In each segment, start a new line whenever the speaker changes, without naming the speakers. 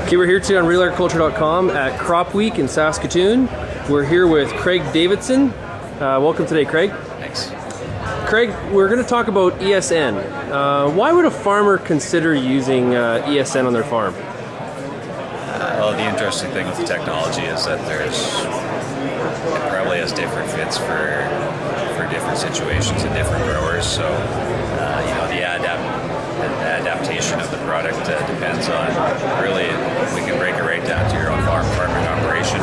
Okay, we're here today on RealAgriculture.com at Cropweek in Saskatoon. We're here with Craig Davidson. Welcome today, Craig.
Thanks.
Craig, we're going to talk about ESN. Why would a farmer consider using ESN on their farm?
Well, the interesting thing with the technology is that it probably has different fits for different situations and different growers. So, the adaptation of the product depends on, really, we can break it right down to your own farming operation.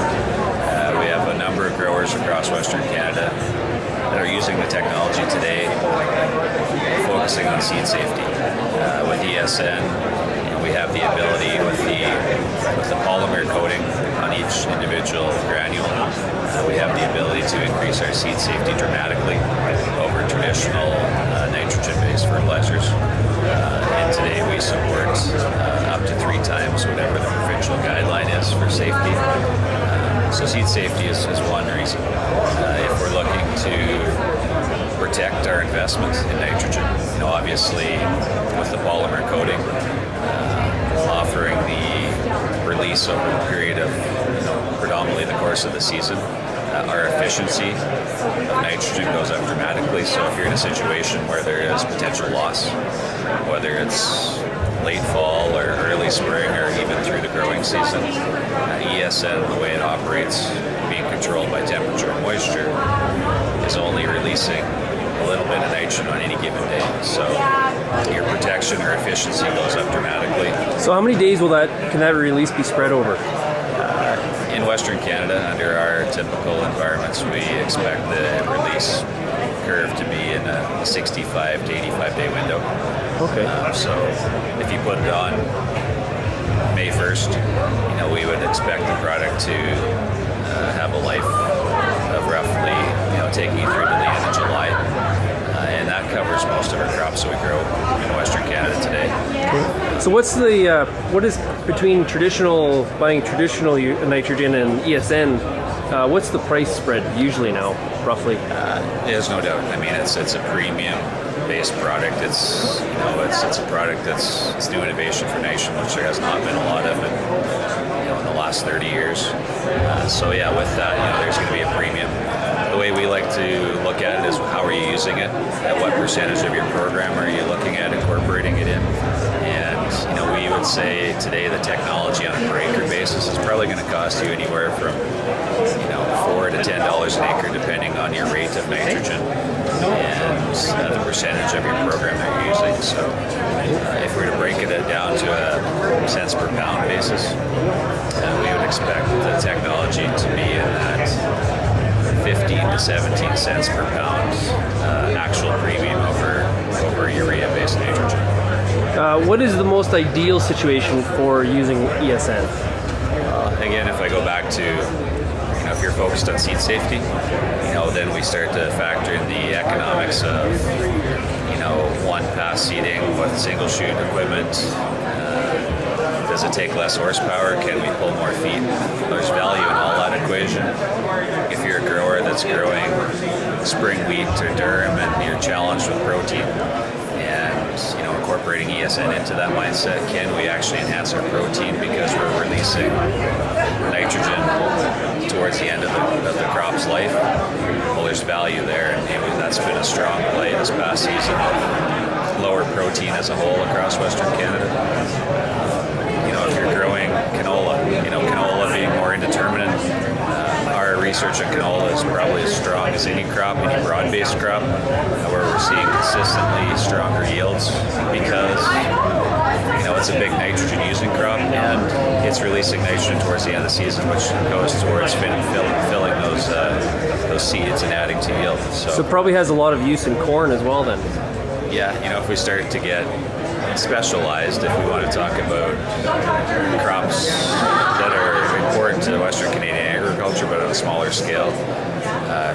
We have a number of growers across Western Canada that are using the technology today, focusing on seed safety. With ESN, we have the ability with the polymer coating on each individual granule. We have the ability to increase our seed safety dramatically over traditional nitrogen-based fertilizers. And today we support up to 3 times whatever the provincial guideline is for safety. So seed safety is one reason. If we're looking to protect our investment in nitrogen, obviously with the polymer coating, offering the release over a period of predominantly the course of the season, our efficiency of nitrogen goes up dramatically. So if you're in a situation where there is potential loss, whether it's late fall or early spring or even through the growing season, ESN, the way it operates, being controlled by temperature and moisture, is only releasing a little bit of nitrogen on any given day. So your protection or efficiency goes up dramatically.
So how many days can that release be spread over?
In Western Canada, under our typical environments, we expect the release curve to be in a 65 to 85 day window.
Okay.
So if you put it on May 1st, we would expect the product to have a life of roughly, taking you through to the end of July. And that covers most of our crops that we grow in Western Canada today.
Okay. So what is between buying traditional nitrogen and ESN? What's the price spread usually now, roughly?
There's no doubt. I mean, it's a premium-based product. It's a product it's new innovation for nitrogen, which there has not been a lot of in the last 30 years. With that, there's going to be a premium. The way we like to look at it is how are you using it? At what percentage of your program are you looking at incorporating it in? And we would say today the technology on a per acre basis is probably going to cost you anywhere from $4 to $10 an acre, depending on your rate of nitrogen and the percentage of your program that you're using. So if we were to break it down to a cents per pound basis, we would expect the technology to be in that 15 to 17 cents per pound actual premium over urea-based nitrogen.
What is the most ideal situation for using ESN?
Again, if I go back to, if you're focused on seed safety, then we start to factor in the economics of, one pass seeding with single shoot equipment. Does it take less horsepower? Can we pull more feet? There's value in all that equation. If you're a grower that's growing spring wheat or durum and you're challenged with protein and incorporating ESN into that mindset, can we actually enhance our protein because we're releasing nitrogen towards the end of the crop's life? Well, there's value there, and that's been a strong play this past season. Lower protein as a whole across Western Canada. If you're growing canola, canola being more indeterminate, our research on canola is probably as strong as any crop, any broad-based crop, where we're seeing consistently stronger yields because, it's a big nitrogen-using crop and it's releasing nitrogen towards the end of the season, which goes towards filling those seeds and adding to yield. So
it probably has a lot of use in corn as well then.
Yeah, if we start to get specialized, if we want to talk about crops that are important to Western Canadian agriculture but on a smaller scale,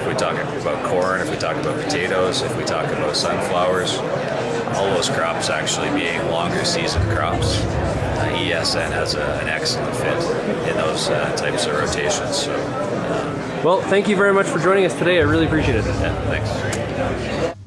if we talk about corn, if we talk about potatoes, if we talk about sunflowers, all those crops actually being longer season crops, ESN has an excellent fit in those types of rotations. So,
well, thank you very much for joining us today. I really appreciate it.
Yeah, thanks.